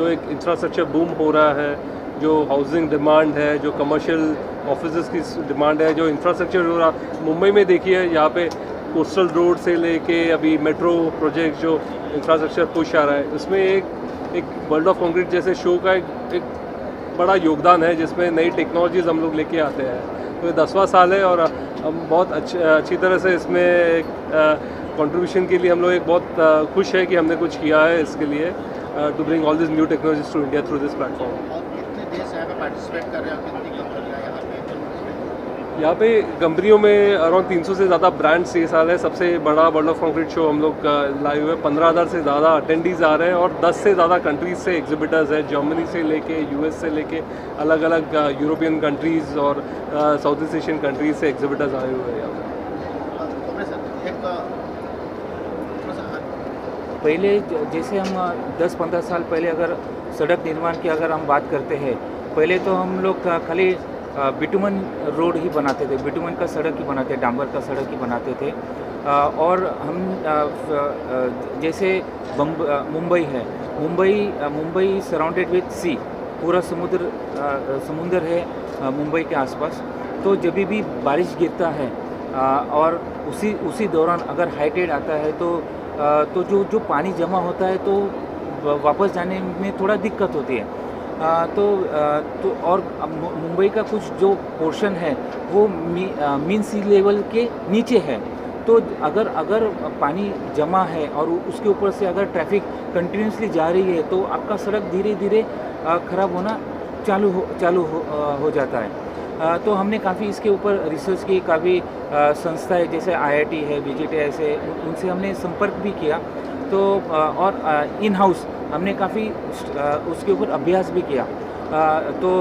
जो एक infrastructure boom हो रहा है, जो हाउसिंग डिमांड है, जो कमर्शियल ऑफिसेज की डिमांड है, जो इंफ्रास्ट्रक्चर हो रहा, मुंबई में देखिए यहाँ पे कोस्टल रोड से लेके अभी मेट्रो प्रोजेक्ट जो इंफ्रास्ट्रक्चर पुश आ रहा है, उसमें एक वर्ल्ड ऑफ कंक्रीट जैसे शो का एक बड़ा योगदान है, जिसमें नई टेक्नोलॉजीज़ हम लोग लेके आते हैं। तो ये 10वां साल है और हम बहुत अच्छी तरह से इसमें कंट्रीब्यूशन के लिए हम लोग एक बहुत खुश है कि हमने कुछ किया है इसके लिए, to bring all this new technologies to India through this platform. और कितने देश यहाँ पे पार्टिसिपेट कर रहे हैं और कितनी कंपनियाँ यहाँ पे कंपनियों में अराउंड 300 से ज़्यादा ब्रांड्स ये साल है। सबसे बड़ा वर्ल्ड ऑफ कंक्रीट शो हम लोग लाए हुए 15,000 से ज़्यादा अटेंडीज़ आ रहे हैं और 10 से ज़्यादा कंट्रीज़ से एग्जिबिटर्स हैं, जर्मनी से लेके यूएस से लेके अलग अलग यूरोपियन कंट्रीज़ और साउथ ईस्ट एशियन कंट्रीज़ से एग्जिबिटर्स आए हुए हैं यहाँ पे। पहले जैसे हम 10-15 साल पहले अगर सड़क निर्माण की अगर हम बात करते हैं, पहले तो हम लोग खाली बिटुमन रोड ही बनाते थे, बिटुमन का सड़क ही बनाते, डांबर का सड़क ही बनाते थे। और हम जैसे मुंबई है, मुंबई सराउंडेड विथ सी, पूरा समुंदर है मुंबई के आसपास। तो जब भी बारिश गिरता है और उसी दौरान अगर हाई टाइड आता है तो जो पानी जमा होता है तो वापस जाने में थोड़ा दिक्कत होती है। तो और मुंबई का कुछ जो पोर्शन है वो मीन सी लेवल के नीचे है। तो अगर पानी जमा है और उसके ऊपर से अगर ट्रैफिक कंटिन्यूसली जा रही है तो आपका सड़क धीरे धीरे ख़राब होना चालू हो जाता है। तो हमने काफ़ी इसके ऊपर रिसर्च की, काफ़ी संस्थाएं जैसे IIT है, BGT ऐसे, उनसे हमने संपर्क भी किया। तो और इन हाउस हमने काफ़ी उसके ऊपर अभ्यास भी किया। तो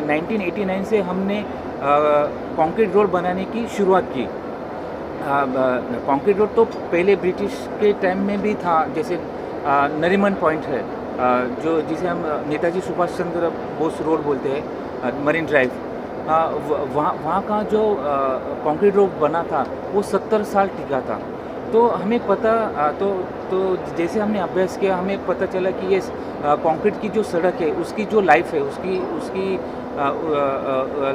1989 से हमने कंक्रीट रोड बनाने की शुरुआत की। कंक्रीट रोड तो पहले ब्रिटिश के टाइम में भी था, जैसे नरीमन पॉइंट है, जिसे हम नेताजी सुभाष चंद्र बोस रोड बोलते हैं, मरीन ड्राइव। वहाँ का जो कंक्रीट रोड बना था वो 70 साल टिका था। तो हमें पता तो जैसे हमने अभ्यास किया, हमें पता चला कि ये कंक्रीट की जो सड़क है उसकी जो लाइफ है उसकी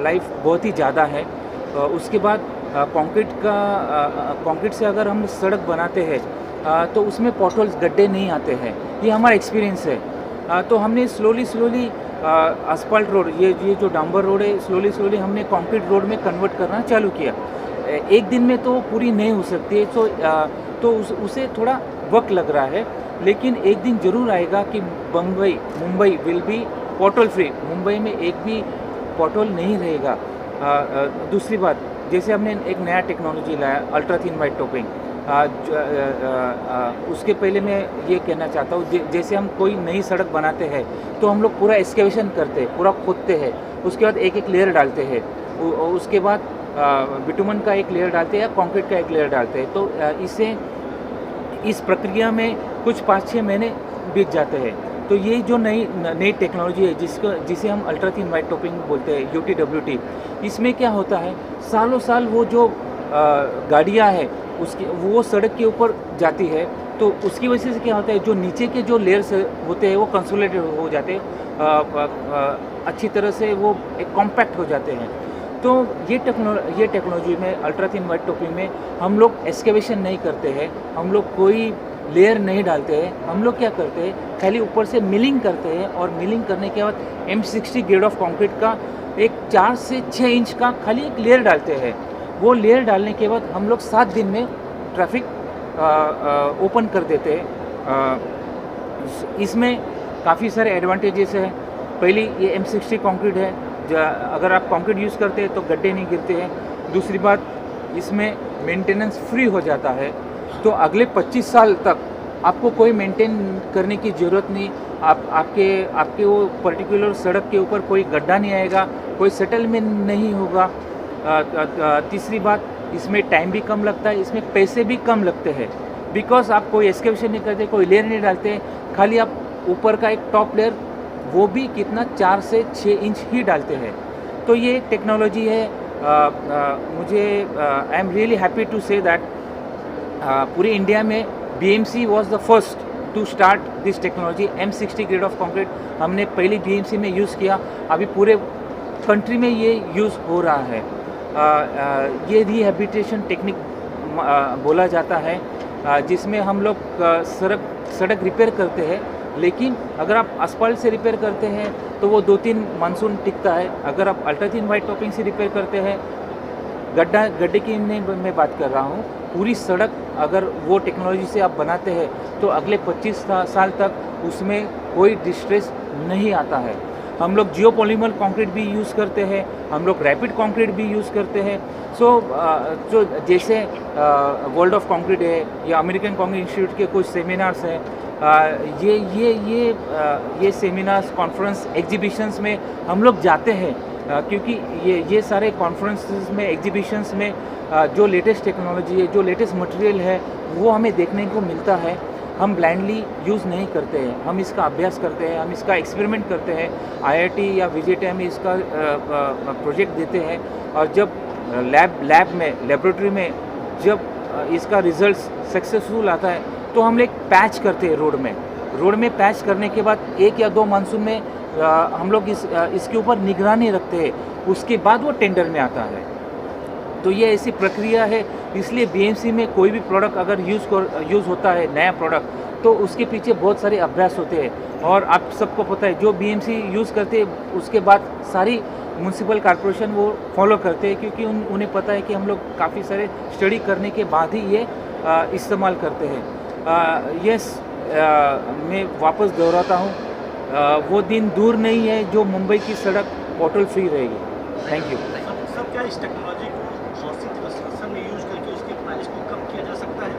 लाइफ बहुत ही ज़्यादा है। उसके बाद कंक्रीट से अगर हम सड़क बनाते हैं तो उसमें पॉटहोल्स, गड्ढे नहीं आते हैं। ये हमारा एक्सपीरियंस है। तो हमने स्लोली asphalt रोड, ये जो डांबर रोड है, स्लोली हमने कंक्रीट रोड में कन्वर्ट करना चालू किया। एक दिन में तो पूरी नहीं हो सकती है, तो उसे थोड़ा वक्त लग रहा है, लेकिन एक दिन ज़रूर आएगा कि Mumbai will be pothole free. Mumbai में एक भी पॉटहोल नहीं रहेगा। दूसरी बात, जैसे हमने एक नया टेक्नोलॉजी लाया, अल्ट्रा थिन वाइट टॉपिंग। उसके पहले मैं ये कहना चाहता हूँ, जैसे हम कोई नई सड़क बनाते हैं तो हम लोग पूरा एक्सकेवेशन करते हैं, पूरा खोदते हैं, उसके बाद एक लेयर डालते हैं, उसके बाद बिटुमन का एक लेयर डालते हैं या कंक्रीट का एक लेयर डालते हैं। तो इस प्रक्रिया में कुछ 5-6 महीने बीत जाते हैं। तो ये जो नई टेक्नोलॉजी है जिसे हम अल्ट्रा थिन वाइट टॉपिंग बोलते हैं, UTWT, इसमें क्या होता है, सालों साल वो जो गाड़ियाँ हैं वो सड़क के ऊपर जाती है, तो उसकी वजह से क्या होता है, जो नीचे के जो लेयर्स होते हैं वो कंसोलिडेट हो जाते हैं, अच्छी तरह से वो एक कॉम्पैक्ट हो जाते हैं। तो ये टेक्नोलॉजी में, अल्ट्रा थिन वाइट टॉपिंग में, हम लोग एक्सकेवेशन नहीं करते हैं, हम लोग कोई लेयर नहीं डालते हैं। हम लोग क्या करते हैं, खाली ऊपर से मिलिंग करते हैं और मिलिंग करने के बाद M60 ग्रेड ऑफ कंक्रीट का एक 4 से 6 इंच का खाली एक लेयर डालते हैं। वो लेयर डालने के बाद हम लोग 7 दिन में ट्रैफिक ओपन कर देते हैं। इसमें काफ़ी सारे एडवांटेजेस हैं। पहली, ये M60 कंक्रीट है, अगर आप कंक्रीट यूज़ करते हैं तो गड्ढे नहीं गिरते हैं। दूसरी बात, इसमें मेंटेनेंस फ्री हो जाता है, तो अगले 25 साल तक आपको कोई मेंटेन करने की ज़रूरत नहीं। आपके वो पर्टिकुलर सड़क के ऊपर कोई गड्ढा नहीं आएगा, कोई सेटलमेंट नहीं होगा। तीसरी बात, इसमें टाइम भी कम लगता है, इसमें पैसे भी कम लगते हैं, बिकॉज आप कोई एक्सकेवेशन नहीं करते, कोई लेयर नहीं डालते, खाली आप ऊपर का एक टॉप लेयर, वो भी कितना 4 से 6 इंच ही डालते हैं। तो ये टेक्नोलॉजी है। I am really happy to say that पूरे इंडिया में BMC was the first to start this technology M60 grade of concrete हमने पहली BMC में यूज़ किया, अभी पूरे कंट्री में ये यूज़ हो रहा है। ये रिहैबिलिटेशन टेक्निक बोला जाता है, जिसमें हम लोग सड़क रिपेयर करते हैं, लेकिन अगर आप asphalt से रिपेयर करते हैं तो वो 2-3 मानसून टिकता है। अगर आप अल्ट्रा थिन वाइट टॉपिंग से रिपेयर करते हैं, गड्ढे की मैं बात कर रहा हूँ, पूरी सड़क अगर वो टेक्नोलॉजी से आप बनाते हैं तो अगले 25 साल तक उसमें कोई डिस्ट्रेस नहीं आता है। हम लोग जियोपॉलीमर कंक्रीट भी यूज़ करते हैं, हम लोग रैपिड कंक्रीट भी यूज़ करते हैं। जो जैसे वर्ल्ड ऑफ कंक्रीट है या अमेरिकन कंक्रीट इंस्टीट्यूट के कुछ सेमिनार्स हैं, ये सेमिनार्स, कॉन्फ्रेंस, एग्जीबिशंस में हम लोग जाते हैं, क्योंकि ये सारे कॉन्फ्रेंसेस में, एग्जीबिशंस में जो लेटेस्ट टेक्नोलॉजी है, जो लेटेस्ट मटेरियल है, वो हमें देखने को मिलता है। हम ब्लाइंडली यूज़ नहीं करते हैं, हम इसका अभ्यास करते हैं, हम इसका एक्सपेरिमेंट करते हैं। IIT या VJTI में इसका प्रोजेक्ट देते हैं, और जब लैब में, लेबोरेटरी में जब इसका रिजल्ट सक्सेसफुल आता है तो हम एक पैच करते हैं रोड में पैच करने के बाद 1 या 2 मानसून में हम लोग इसके ऊपर निगरानी रखते हैं, उसके बाद वो टेंडर में आता है। तो ये ऐसी प्रक्रिया है, इसलिए BMC में कोई भी प्रोडक्ट अगर यूज़ होता है, नया प्रोडक्ट, तो उसके पीछे बहुत सारे अभ्यास होते हैं। और आप सबको पता है, जो BMC यूज़ करते हैं उसके बाद सारी म्यूनसिपल कॉर्पोरेशन वो फॉलो करते हैं, क्योंकि उन्हें पता है कि हम लोग काफ़ी सारे स्टडी करने के बाद ही ये इस्तेमाल करते हैं। मैं वापस दोहराता हूँ, वो दिन दूर नहीं है जो मुंबई की सड़क बॉटल फ्री रहेगी। Thank you. सर, क्या इस टेक्नोलॉजी को हाउसिंग कंस्ट्रक्शन में यूज करके उसके प्राइस को कम किया जा सकता है?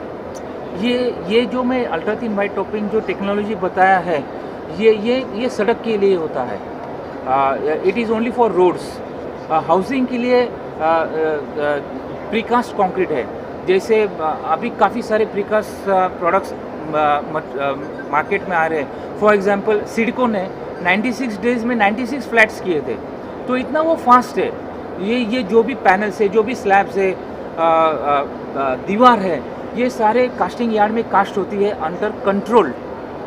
ये जो मैं अल्ट्रा थिन वाइट टॉपिंग जो टेक्नोलॉजी बताया है, ये सड़क के लिए होता है। It is only for roads. Housing के लिए प्रीकास्ट कंक्रीट है। जैसे अभी काफ़ी सारे प्रीकास्ट प्रोडक्ट्स मार्केट में आ रहे हैं। फॉर एग्जांपल सिडको ने 96 डेज़ में 96 फ्लैट्स किए थे, तो इतना वो फास्ट है। ये जो भी पैनल्स है, जो भी स्लैब्स है, दीवार है, ये सारे कास्टिंग यार्ड में कास्ट होती है अंडर कंट्रोल,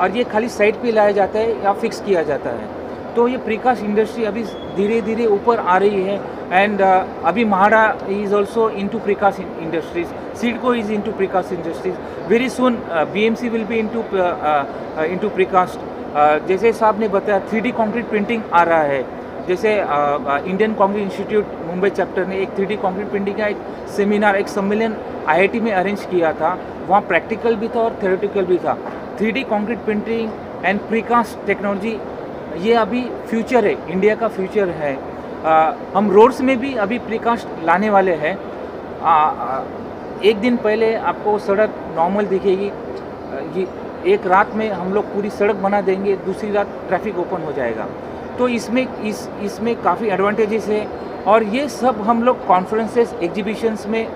और ये खाली साइड पे लाया जाता है या फिक्स किया जाता है। तो ये प्रीकास्ट इंडस्ट्री अभी धीरे धीरे ऊपर आ रही है, एंड अभी MHADA is also into precast industries, CIDCO is into precast industries, very soon BMC will be into precast. जैसे साहब ने बताया 3D कंक्रीट प्रिंटिंग आ रहा है। जैसे Indian concrete institute Mumbai chapter ने एक 3D कंक्रीट प्रिंटिंग का एक सेमिनार, एक सम्मेलन IIT में अरेंज किया था। वहाँ प्रैक्टिकल भी था और थ्योरेटिकल भी था। 3D concrete printing and precast technology, ये अभी फ्यूचर है, इंडिया का फ्यूचर है। हम रोड्स में भी अभी प्रीकास्ट लाने वाले हैं। एक दिन पहले आपको सड़क नॉर्मल दिखेगी, एक रात में हम लोग पूरी सड़क बना देंगे, दूसरी रात ट्रैफिक ओपन हो जाएगा। तो इसमें काफ़ी एडवांटेजेस है, और ये सब हम लोग कॉन्फ्रेंसेस, एग्जीबिशंस में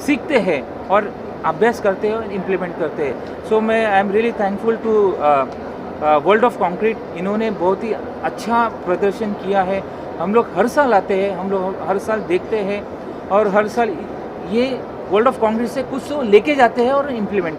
सीखते हैं और अभ्यास करते हैं और इम्प्लीमेंट करते हैं। सो मैं I am really thankful to World of Concrete. इन्होंने बहुत ही अच्छा प्रदर्शन किया है। हम लोग हर साल आते हैं, हम लोग हर साल देखते हैं, और हर साल ये वर्ल्ड ऑफ कंक्रीट से कुछ तो लेके जाते हैं और इम्प्लीमेंट